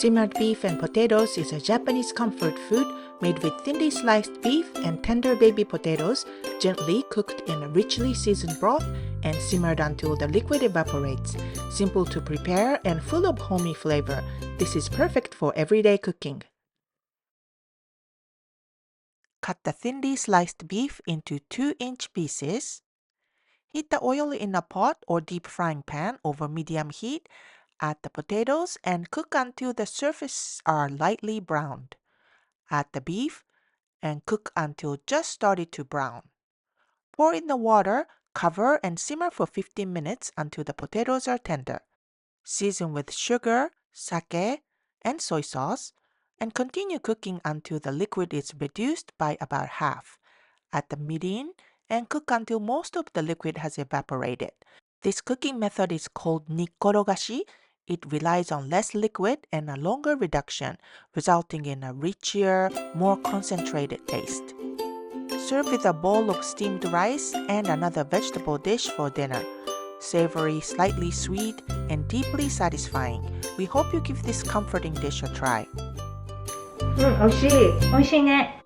Simmered beef and potatoes is a Japanese comfort food made with thinly sliced beef and tender baby potatoes, gently cooked in a richly seasoned broth and simmered until the liquid evaporates. Simple to prepare and full of homey flavor. This is perfect for everyday cooking. Cut the thinly sliced beef into 2-inch pieces. Heat the oil in a pot or deep frying pan over medium heat. Add the potatoes and cook until the surfaces are lightly browned. Add the beef and cook until just started to brown. Pour in the water, cover and simmer for 15 minutes until the potatoes are tender. Season with sugar, sake, and soy sauce, and continue cooking until the liquid is reduced by about half. Add the mirin and cook until most of the liquid has evaporated. This cooking method is called Nikkorogashi. It relies on less liquid and a longer reduction, resulting in a richer, more concentrated taste. Serve with a bowl of steamed rice and another vegetable dish for dinner. Savory, slightly sweet, and deeply satisfying. We hope you give this comforting dish a try. 美味しい。美味しいね。